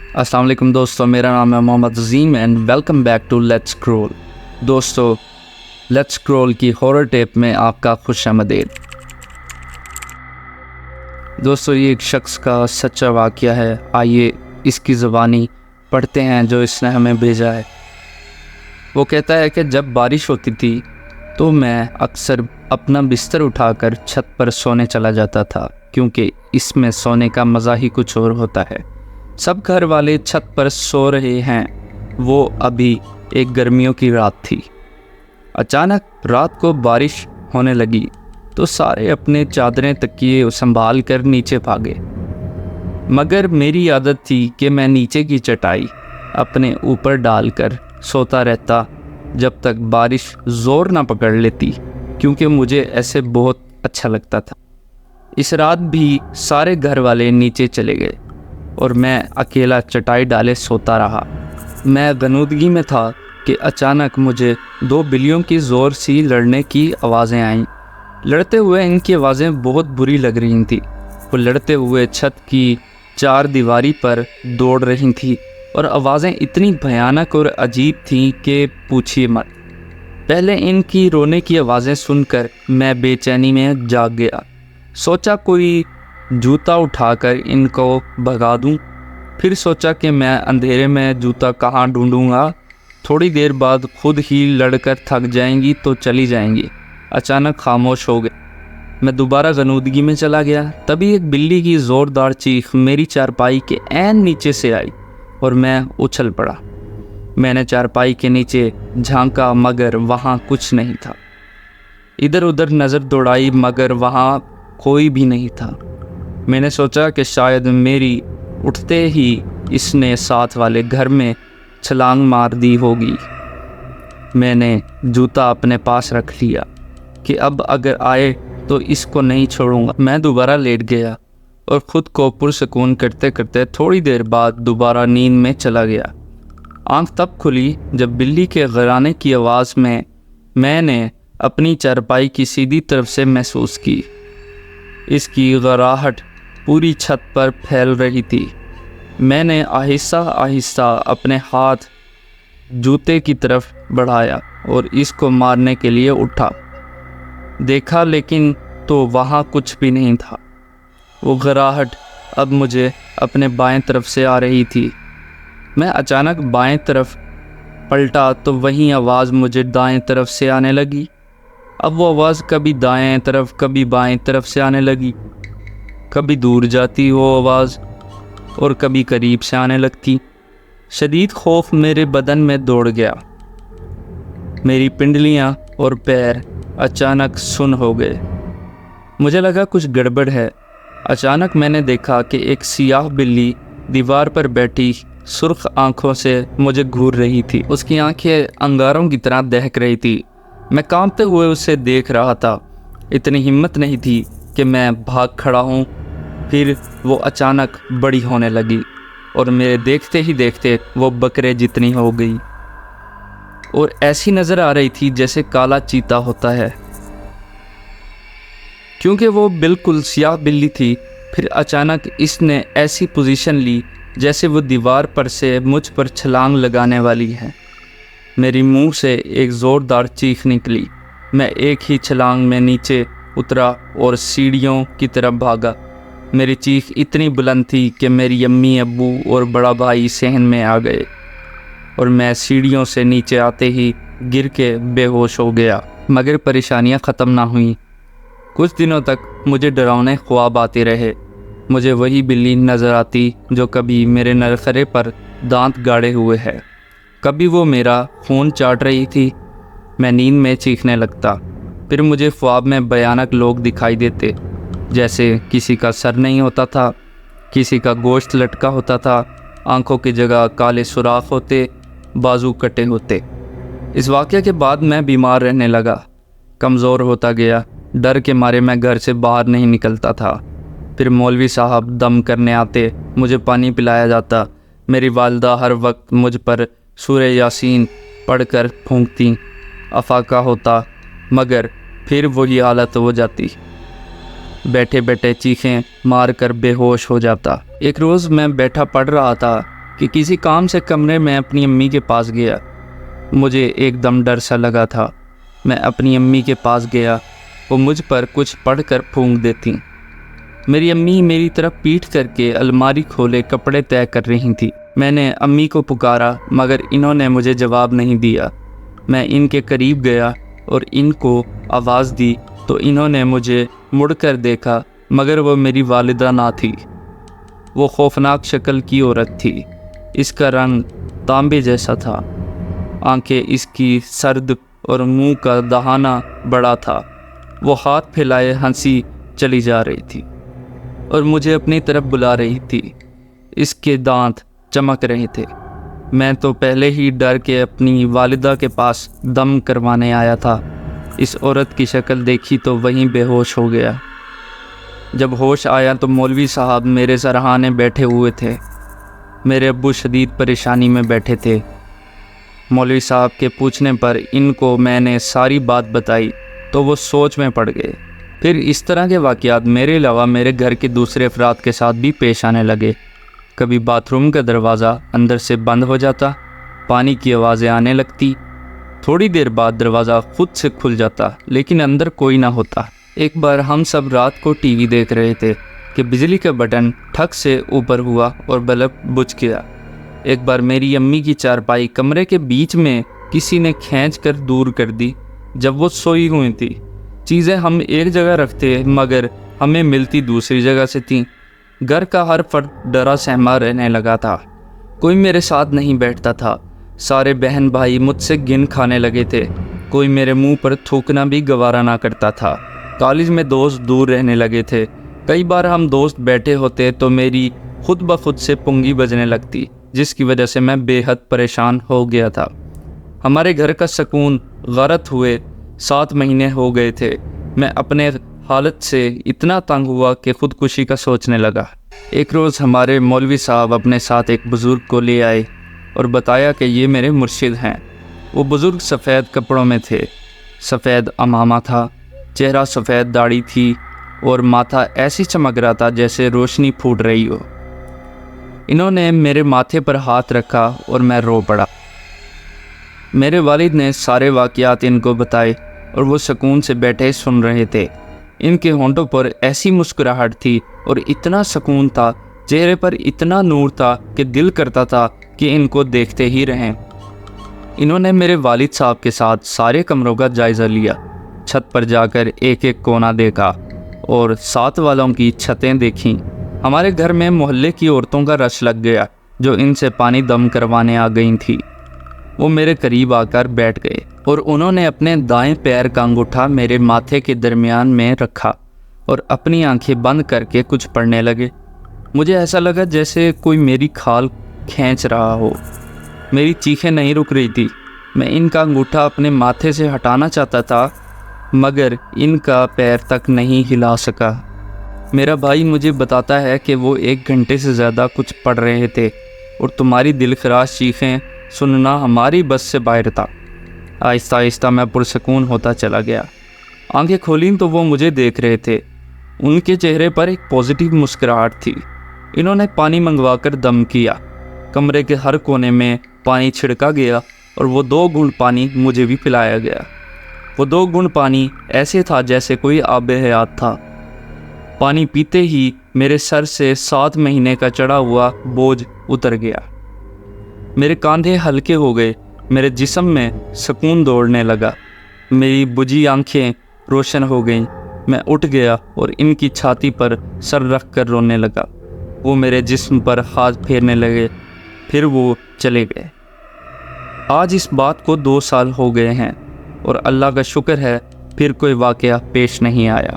अस्सलाम वालेकुम दोस्तों, मेरा नाम है Mohammed Azeem and welcome back to let's scroll. दोस्तों, लेट्स स्क्रॉल की हॉरर टेप में आपका खुश आमदीद। दोस्तों, ये एक शख्स का सच्चा वाक़या है। आइए इसकी ज़बानी पढ़ते हैं जो इसने हमें भेजा है। वो कहता है कि जब बारिश होती थी तो मैं अक्सर अपना बिस्तर उठाकर छत पर सोने चला जाता था, क्योंकि इसमें सोने का मज़ा ही कुछ और होता है। सब घर वाले छत पर सो रहे हैं। वो अभी एक गर्मियों की रात थी। अचानक रात को बारिश होने लगी तो सारे अपने चादरें तकिए संभाल कर नीचे भागे, मगर मेरी आदत थी कि मैं नीचे की चटाई अपने ऊपर डालकर सोता रहता जब तक बारिश ज़ोर ना पकड़ लेती, क्योंकि मुझे ऐसे बहुत अच्छा लगता था। इस रात भी सारे घर वाले नीचे चले गए और मैं अकेला चटाई डाले सोता रहा। मैं गनूदगी में था कि अचानक मुझे 2 बिल्लियों की ज़ोर सी लड़ने की आवाज़ें आईं। लड़ते हुए इनकी आवाज़ें बहुत बुरी लग रही थीं। वो लड़ते हुए छत की 4 दीवारी पर दौड़ रही थी और आवाज़ें इतनी भयानक और अजीब थीं कि पूछिए मत। पहले इनकी रोने की आवाज़ें सुनकर मैं बेचैनी में जाग गया। सोचा कोई जूता उठाकर इनको भगा दूं। फिर सोचा कि मैं अंधेरे में जूता कहाँ ढूंढूंगा। थोड़ी देर बाद खुद ही लड़कर थक जाएंगी तो चली जाएंगी। अचानक खामोश हो गए। मैं दोबारा गनूदगी में चला गया। तभी एक बिल्ली की ज़ोरदार चीख मेरी चारपाई के ऐन नीचे से आई और मैं उछल पड़ा। मैंने चारपाई के नीचे झांका, मगर वहाँ कुछ नहीं था। इधर उधर नज़र दौड़ाई, मगर वहाँ कोई भी नहीं था। मैंने सोचा कि शायद मेरी उठते ही इसने साथ वाले घर में छलांग मार दी होगी। मैंने जूता अपने पास रख लिया कि अब अगर आए तो इसको नहीं छोड़ूंगा। मैं दोबारा लेट गया और ख़ुद को पुरसकून करते करते थोड़ी देर बाद दोबारा नींद में चला गया। आँख तब खुली जब बिल्ली के घराने की आवाज़ में मैंने अपनी चारपाई की सीधी तरफ से महसूस की। इसकी गराहट पूरी छत पर फैल रही थी। मैंने आहिस्ता आहिस्ता अपने हाथ जूते की तरफ बढ़ाया और इसको मारने के लिए उठा। देखा लेकिन तो वहाँ कुछ भी नहीं था। वो गराहट अब मुझे अपने बाएं तरफ से आ रही थी। मैं अचानक बाएं तरफ पलटा तो वही आवाज़ मुझे दाएं तरफ से आने लगी। अब वो आवाज़ कभी दाएं तरफ कभी बाएं तरफ से आने लगी। कभी दूर जाती वो आवाज़ और कभी करीब से आने लगती। शदीद खौफ मेरे बदन में दौड़ गया। मेरी पिंडलियां और पैर अचानक सुन्न हो गए। मुझे लगा कुछ गड़बड़ है। अचानक मैंने देखा कि एक सियाह बिल्ली दीवार पर बैठी सुर्ख आंखों से मुझे घूर रही थी। उसकी आंखें अंगारों की तरह दहक रही थी। मैं कांपते हुए उसे देख रहा था। इतनी हिम्मत नहीं थी कि मैं भाग खड़ा हूँ। फिर वो अचानक बड़ी होने लगी और मेरे देखते ही देखते वो बकरे जितनी हो गई और ऐसी नज़र आ रही थी जैसे काला चीता होता है। क्योंकि वो बिल्कुल सियाह बिल्ली थी, फिर अचानक इसने ऐसी पोजीशन ली जैसे वो दीवार पर से मुझ पर छलांग लगाने वाली है। मेरी मुंह से एक ज़ोरदार चीख निकली। मैं एक ही छलांग में नीचे उतरा और सीढ़ियों की तरफ भागा। मेरी चीख इतनी बुलंद थी कि मेरी अम्मी, अब्बू और बड़ा भाई सहन में आ गए और मैं सीढ़ियों से नीचे आते ही गिर के बेहोश हो गया। मगर परेशानियां ख़त्म ना हुईं। कुछ दिनों तक मुझे डरावने ख्वाब आते रहे। मुझे वही बिल्ली नज़र आती जो कभी मेरे नरखरे पर दांत गाड़े हुए है, कभी वो मेरा खून चाट रही थी। मैं नींद में चीखने लगता। फिर मुझे ख्वाब में भयानक लोग दिखाई देते, जैसे किसी का सर नहीं होता था, किसी का गोश्त लटका होता था, आंखों की जगह काले सुराख होते, बाजू कटे होते। इस वाक़ये के बाद मैं बीमार रहने लगा, कमज़ोर होता गया। डर के मारे मैं घर से बाहर नहीं निकलता था। फिर मौलवी साहब दम करने आते, मुझे पानी पिलाया जाता। मेरी वालिदा हर वक्त मुझ पर सूरह यासीन पढ़कर फूंकती। अफाका होता, मगर फिर वही हालत हो जाती। बैठे बैठे चीखें मार कर बेहोश हो जाता। एक रोज़ मैं बैठा पढ़ रहा था کہ کسی کام سے کمرے میں اپنی امی کے پاس گیا۔ مجھے ایک دم ڈر سا لگا تھا۔ میں اپنی امی کے پاس گیا، وہ مجھ پر کچھ پڑھ کر پھونک دیتی۔ میری امی میری طرف پیٹھ کر کے الماری کھولے کپڑے طے کر رہی تھی۔ میں نے امی کو پکارا مگر انہوں نے مجھے جواب نہیں دیا۔ میں ان کے قریب گیا اور ان کو آواز دی تو انہوں نے مجھے مڑ کر دیکھا مگر وہ میری والدہ نہ تھی۔ وہ خوفناک شکل کی عورت تھی۔ اس کا رنگ تانبے جیسا تھا، آنکھیں اس کی سرد اور منہ کا دہانہ بڑا تھا۔ وہ ہاتھ پھیلائے ہنسی چلی جا رہی تھی اور مجھے اپنی طرف بلا رہی تھی۔ اس کے دانت چمک رہے تھے۔ میں تو پہلے ہی ڈر کے اپنی والدہ کے پاس دم کروانے آیا تھا۔ اس عورت کی شکل دیکھی تو وہیں بے ہوش ہو گیا۔ جب ہوش آیا تو مولوی صاحب میرے سرہانے بیٹھے ہوئے تھے۔ میرے ابو شدید پریشانی میں بیٹھے تھے۔ مولوی صاحب کے پوچھنے پر ان کو میں نے ساری بات بتائی تو وہ سوچ میں پڑ گئے۔ پھر اس طرح کے واقعات میرے علاوہ میرے گھر کے دوسرے افراد کے ساتھ بھی پیش آنے لگے۔ کبھی باتھ روم کا دروازہ اندر سے بند ہو جاتا، پانی کی آوازیں آنے لگتی، تھوڑی دیر بعد دروازہ خود سے کھل جاتا لیکن اندر کوئی نہ ہوتا۔ ایک بار ہم سب رات کو ٹی وی دیکھ رہے تھے کہ بجلی کا بٹن ٹھک سے اوپر ہوا اور بلب بجھ گیا۔ ایک بار میری امی کی چارپائی کمرے کے بیچ میں کسی نے کھینچ کر دور کر دی جب وہ سوئی ہوئی تھی۔ چیزیں ہم ایک جگہ رکھتے مگر ہمیں ملتی دوسری جگہ سے تھیں۔ گھر کا ہر فرد ڈرا سہما رہنے لگا تھا۔ کوئی میرے ساتھ نہیں بیٹھتا تھا۔ سارے بہن بھائی مجھ سے گن کھانے لگے تھے۔ کوئی میرے منہ پر تھوکنا بھی گوارا نہ کرتا تھا۔ کالج میں دوست دور رہنے لگے تھے۔ کئی بار ہم دوست بیٹھے ہوتے تو میری خود بخود سے پنگی بجنے لگتی جس کی وجہ سے میں بے حد پریشان ہو گیا تھا۔ ہمارے گھر کا سکون غارت ہوئے 7 مہینے ہو گئے تھے۔ میں اپنے حالت سے اتنا تنگ ہوا کہ خودکشی کا سوچنے لگا۔ ایک روز ہمارے مولوی صاحب اپنے ساتھ ایک بزرگ کو لے آئے اور بتایا کہ یہ میرے مرشد ہیں۔ وہ بزرگ سفید کپڑوں میں تھے، سفید عمامہ تھا، چہرہ سفید داڑھی تھی اور ماتھا ایسی چمک رہا تھا جیسے روشنی پھوٹ رہی ہو۔ انہوں نے میرے ماتھے پر ہاتھ رکھا اور میں رو پڑا۔ میرے والد نے سارے واقعات ان کو بتائے اور وہ سکون سے بیٹھے سن رہے تھے۔ ان کے ہونٹوں پر ایسی مسکراہٹ تھی اور اتنا سکون تھا، چہرے پر اتنا نور تھا کہ دل کرتا تھا کہ ان کو دیکھتے ہی رہیں۔ انہوں نے میرے والد صاحب کے ساتھ سارے کمروں کا جائزہ لیا، چھت پر جا کر ایک ایک کونا دیکھا اور ساتھ والوں کی چھتیں دیکھیں۔ ہمارے گھر میں محلے کی عورتوں کا رش لگ گیا جو ان سے پانی دم کروانے آ گئی تھیں۔ وہ میرے قریب آ کر بیٹھ گئے اور انہوں نے اپنے دائیں پیر کا انگوٹھا میرے ماتھے کے درمیان میں رکھا اور اپنی آنکھیں بند کر کے کچھ پڑھنے لگے۔ مجھے ایسا لگا جیسے کوئی میری کھال کھینچ رہا ہو۔ میری چیخیں نہیں رک رہی تھی۔ میں ان کا انگوٹھا اپنے ماتھے سے ہٹانا چاہتا تھا مگر ان کا پیر تک نہیں ہلا سکا۔ میرا بھائی مجھے بتاتا ہے کہ وہ 1 گھنٹے سے زیادہ کچھ پڑھ رہے تھے اور تمہاری دلخراش چیخیں سننا ہماری بس سے باہر تھا۔ آہستہ آہستہ میں پرسکون ہوتا چلا گیا۔ آنکھیں کھولیں تو وہ مجھے دیکھ رہے تھے۔ ان کے چہرے پر ایک پازیٹیو مسکراہٹ تھی۔ انہوں نے پانی منگوا کر دم کیا۔ کمرے کے ہر کونے میں پانی چھڑکا گیا اور وہ 2 گھونٹ پانی مجھے بھی پلایا گیا۔ وہ 2 گھونٹ پانی ایسے تھا جیسے کوئی آب حیات تھا۔ پانی پیتے ہی میرے سر سے 7 مہینے کا چڑھا ہوا بوجھ اتر گیا۔ میرے کاندھے ہلکے ہو گئے، میرے جسم میں سکون دوڑنے لگا، میری بجھی آنکھیں روشن ہو گئیں۔ میں اٹھ گیا اور ان کی چھاتی پر سر رکھ کر رونے لگا۔ وہ میرے جسم پر ہاتھ پھیرنے لگے، پھر وہ چلے گئے۔ آج اس بات کو 2 سال ہو گئے ہیں اور اللہ کا شکر ہے پھر کوئی واقعہ پیش نہیں آیا۔